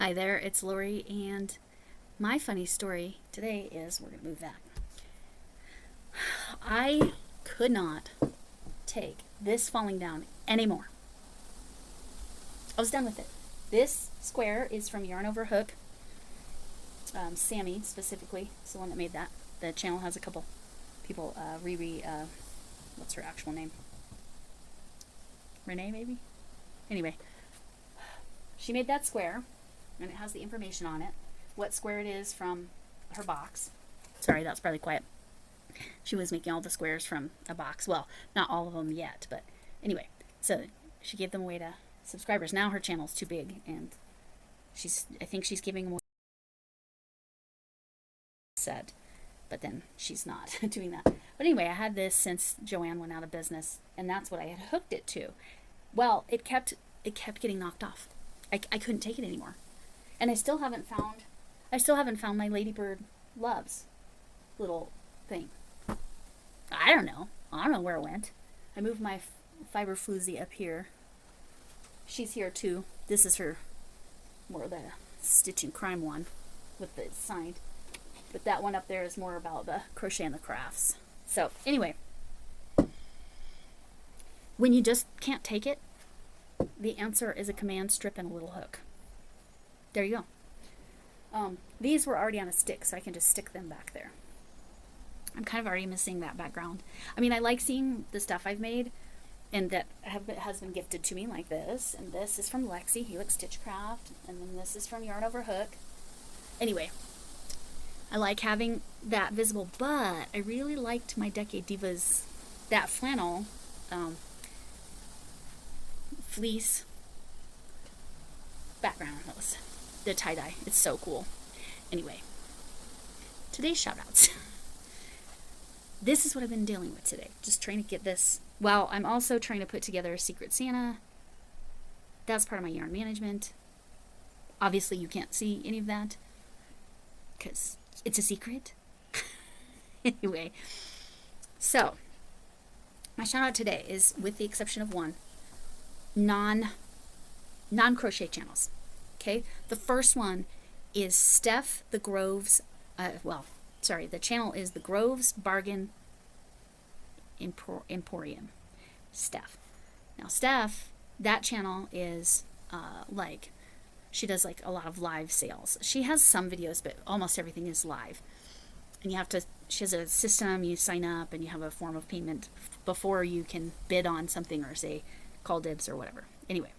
Hi there, it's Lori, and my funny story today is we're going to move that. I could not take this falling down anymore. I was done with it. This square is from Yarn Over Hook. Sammy, specifically, is the one that made that. The channel has a couple people, what's her actual name? Renee, maybe? Anyway, she made that square, and it has the information on it, what square it is from her box. Sorry, that's probably quiet. She was making all the squares from a box. Well, not all of them yet, but anyway. So she gave them away to subscribers. Now her channel's too big, and I think she's giving them away set, but then she's not doing that. But anyway, I had this since Joanne went out of business, and that's what I had hooked it to. Well, it kept getting knocked off. I couldn't take it anymore. And I still haven't found my Ladybird Loves little thing. I don't know where it went. I moved my fiber floozy up here. She's here too. This is her, more the Stitching Crime one with the signed. But that one up there is more about the crochet and the crafts. So anyway, when you just can't take it, the answer is a command strip and a little hook. There you go. These were already on a stick, so I can just stick them back there. I'm kind of already missing that background. I mean, I like seeing the stuff I've made and that has been gifted to me, like this. And this is from Lexi, Helix Stitchcraft. And then this is from Yarn Over Hook. Anyway, I like having that visible, but I really liked my Decade Divas, that flannel fleece background. That was the tie-dye. It's so cool. Anyway, today's shout-outs. This is what I've been dealing with today. Just trying to get this. Well, I'm also trying to put together a Secret Santa. That's part of my yarn management. Obviously, you can't see any of that because it's a secret. Anyway, so my shout-out today is, with the exception of one, non-crochet channels. Okay, the first one is Steph the Groves. The channel is the Groves Bargain Emporium. Steph. Now, Steph, that channel is she does like a lot of live sales. She has some videos, but almost everything is live. And she has a system, you sign up and you have a form of payment before you can bid on something or say call dibs or whatever. Anyway,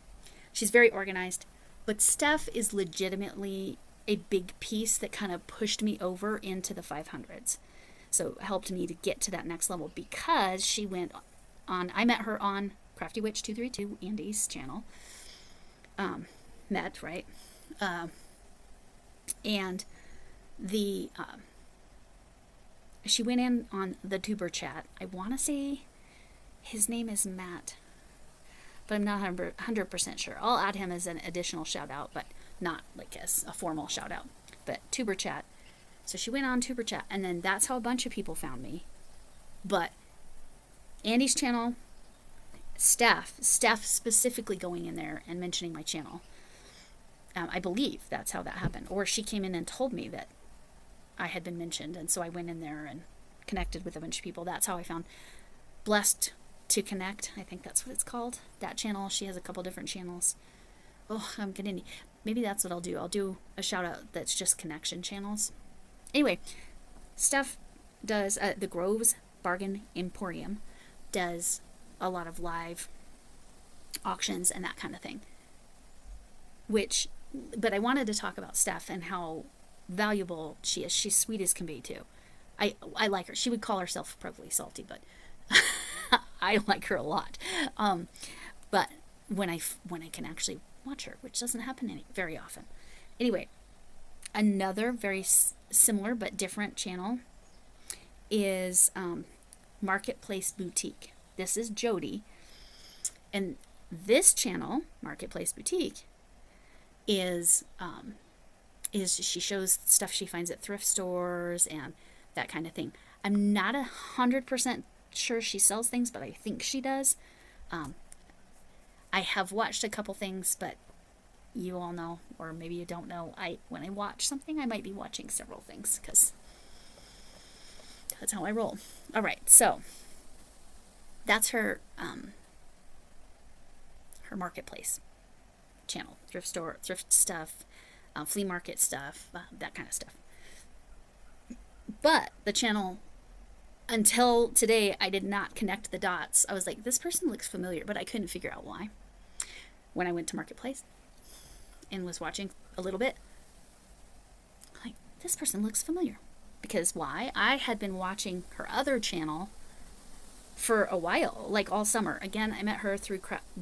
she's very organized, but Steph is legitimately a big piece that kind of pushed me over into the 500s. So helped me to get to that next level because she went on, I met her on Crafty Witch 232, Andy's channel. Right? And she went in on the tuber chat. I want to say his name is Matt, but I'm not 100% sure. I'll add him as an additional shout out, but not like as a formal shout out, but tuber chat. So she went on tuber chat, and then that's how a bunch of people found me. But Andy's channel, Steph specifically going in there and mentioning my channel. I believe that's how that happened. Or she came in and told me that I had been mentioned, and so I went in there and connected with a bunch of people. That's how I found Blessed to Connect. I think that's what it's called. That channel. She has a couple different channels. Oh, I'm getting. Maybe that's what I'll do. I'll do a shout out that's just connection channels. Anyway, Steph does the Groves Bargain Emporium does a lot of live auctions and that kind of thing. But I wanted to talk about Steph and how valuable she is. She's sweet as can be too. I like her. She would call herself probably salty, but I like her a lot. But when I can actually watch her, which doesn't happen very often. Anyway, another very similar but different channel is Marketplace Boutique. This is Jody, and this channel, Marketplace Boutique, is she shows stuff she finds at thrift stores and that kind of thing. I'm not 100% sure she sells things, but I think she does. I have watched a couple things, but you all know, or maybe you don't know, when I watch something, I might be watching several things, because that's how I roll. All right, so that's her her marketplace channel, thrift store, thrift stuff, flea market stuff, that kind of stuff. But the channel, until today, I did not connect the dots. I was like, this person looks familiar, but I couldn't figure out why. When I went to marketplace and was watching a little bit, like, this person looks familiar. Because why? I had been watching her other channel for a while, like all summer. Again, I met her through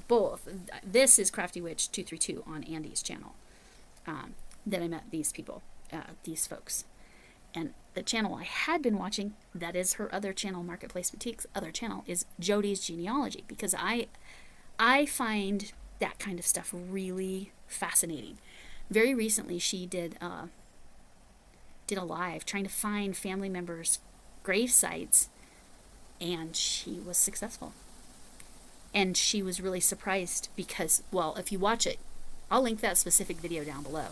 both. This is Crafty Witch 232 on Andy's channel. Then I met these people, these folks. And the channel I had been watching, that is her other channel, Marketplace Boutique's other channel, is Jody's Genealogy, because I find that kind of stuff really fascinating. Very recently, she did a live trying to find family members' grave sites, and she was successful. And she was really surprised because, well, if you watch it, I'll link that specific video down below.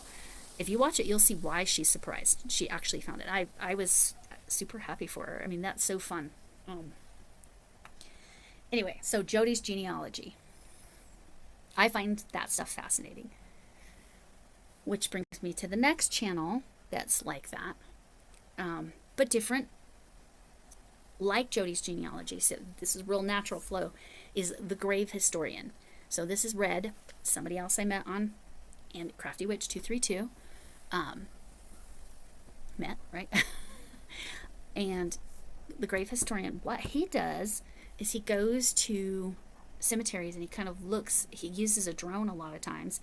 If you watch it, you'll see why she's surprised. She actually found it. I was super happy for her. I mean, that's so fun. Anyway, so Jody's Genealogy. I find that stuff fascinating. Which brings me to the next channel that's like that, but different. Like Jody's Genealogy, so this is real natural flow, is The Grave Historian. So this is Red, somebody else I met on, and Crafty Witch 232. Met, right? And The Grave Historian, what he does is he goes to cemeteries and he kind of looks, he uses a drone a lot of times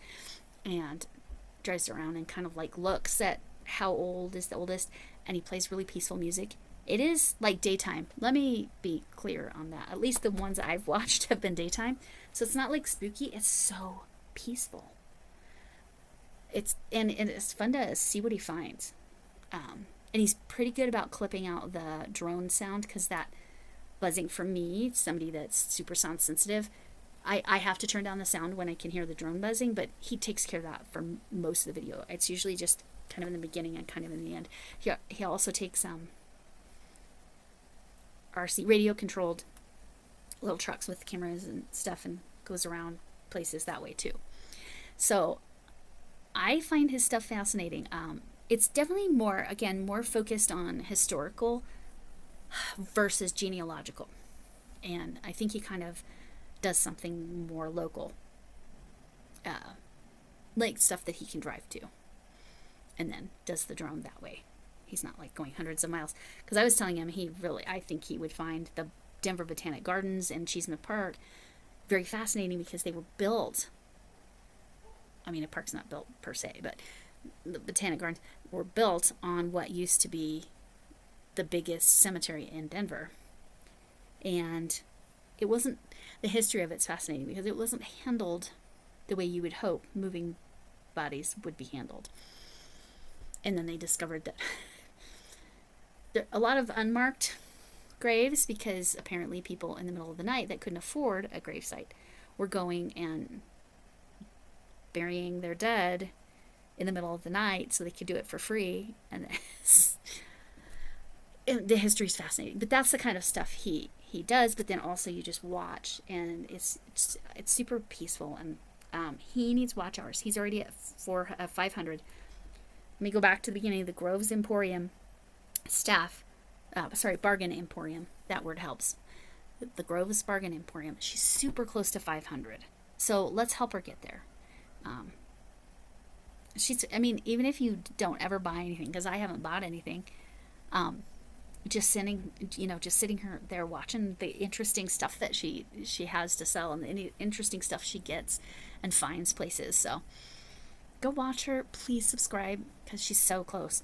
and drives around and kind of like looks at how old is the oldest, and he plays really peaceful music. It is like daytime. Let me be clear on that. At least the ones I've watched have been daytime. So it's not like spooky. It's so peaceful. And it's fun to see what he finds. And he's pretty good about clipping out the drone sound, because that buzzing, for me, somebody that's super sound sensitive, I have to turn down the sound when I can hear the drone buzzing, but he takes care of that for most of the video. It's usually just kind of in the beginning and kind of in the end. He also takes RC radio controlled little trucks with cameras and stuff and goes around places that way too. So I find his stuff fascinating. It's definitely more focused on historical versus genealogical, and I think he kind of does something more local, like stuff that he can drive to, and then does the drone that way. He's not like going hundreds of miles, because I was telling him I think he would find the Denver Botanic Gardens and Cheeseman Park very fascinating, because they were built, I mean, a park's not built per se, but the Botanic Gardens were built on what used to be the biggest cemetery in Denver. And it wasn't, the history of it's fascinating because it wasn't handled the way you would hope moving bodies would be handled. And then they discovered that there are a lot of unmarked graves, because apparently people in the middle of the night that couldn't afford a gravesite were going and burying their dead in the middle of the night so they could do it for free. And the history's fascinating, but that's the kind of stuff he does. But then also you just watch, and it's super peaceful. And he needs watch hours. He's already at 500. Let me go back to the beginning. The Groves Emporium staff, Bargain Emporium, that word helps. The Groves Bargain Emporium, she's super close to 500. So let's help her get there. Even if you don't ever buy anything, because I haven't bought anything, just sitting her there watching the interesting stuff that she has to sell, and the interesting stuff she gets and finds places. So go watch her. Please subscribe, because she's so close.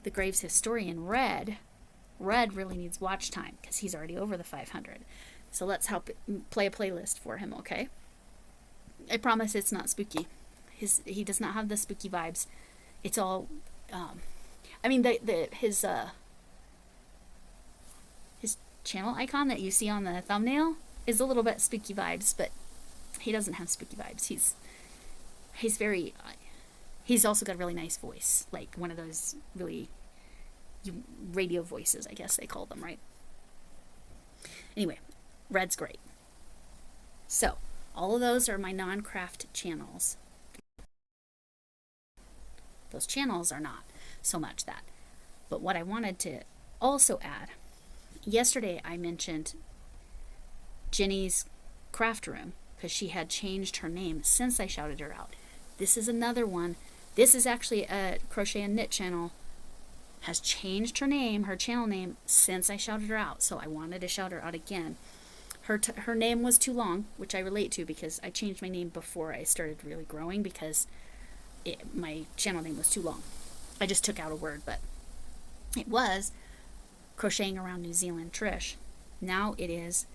The Graves Historian, Red really needs watch time, because he's already over the 500. So let's help play a playlist for him, okay? I promise it's not spooky. He does not have the spooky vibes. It's all, his channel icon that you see on the thumbnail is a little bit spooky vibes, but he doesn't have spooky vibes. he's very, he's also got a really nice voice, like one of those really radio voices, I guess they call them, right? Anyway, Red's great. So, all of those are my non-craft channels. Those channels are not so much that. But what I wanted to also add, yesterday I mentioned Jenny's craft room because she had changed her name since I shouted her out. This is another one. This is actually a crochet and knit channel. Has changed her name, her channel name, since I shouted her out. So I wanted to shout her out again. Her name was too long, which I relate to because I changed my name before I started really growing because my channel name was too long. I just took out a word, but it was Crocheting Around New Zealand Trish. Now it is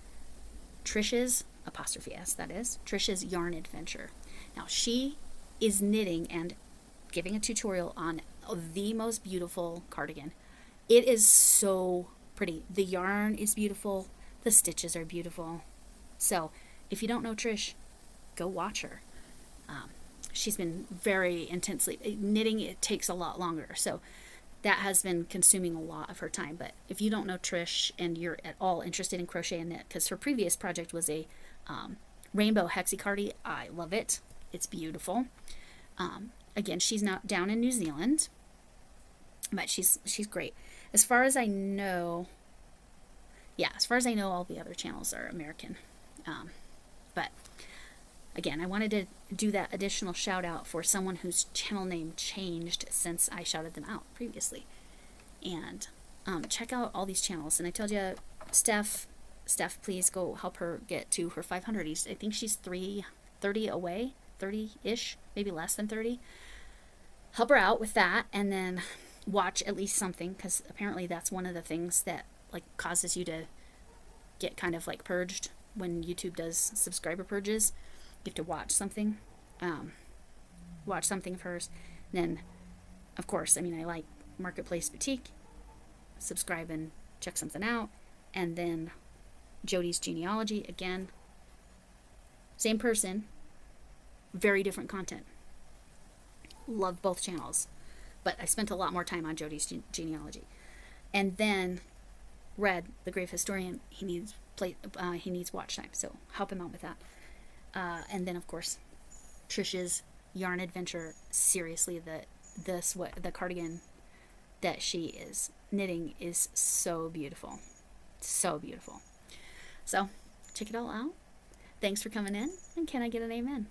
Trish's, apostrophe S, that is, Trish's Yarn Adventure. Now she is knitting and giving a tutorial on the most beautiful cardigan. It is so pretty. The yarn is beautiful. The stitches are beautiful. So if you don't know Trish, go watch her. She's been very intensely knitting. It takes a lot longer, so that has been consuming a lot of her time. But if you don't know Trish and you're at all interested in crochet and knit, because her previous project was a rainbow hexicardi, I love it. It's beautiful. Again, she's not down in New Zealand, but she's great. As far as I know, all the other channels are American. But again, I wanted to do that additional shout out for someone whose channel name changed since I shouted them out previously. And check out all these channels. And I told you, Steph, please go help her get to her 500. I think she's 330 away, 30-ish, maybe less than 30. Help her out with that, and then watch at least something, because apparently that's one of the things that like causes you to get kind of like purged when YouTube does subscriber purges. You have to watch something. Watch something of hers. Then, of course, I mean, I like Marketplace Boutique. Subscribe and check something out. And then Jody's Genealogy, again. Same person, very different content. Love both channels. But I spent a lot more time on Jody's Genealogy. And then Red, the Grave Historian, he needs watch time, so help him out with that. And then, of course, Trish's Yarn Adventure. Seriously, the cardigan that she is knitting is so beautiful. So beautiful. So, check it all out. Thanks for coming in, and can I get an amen?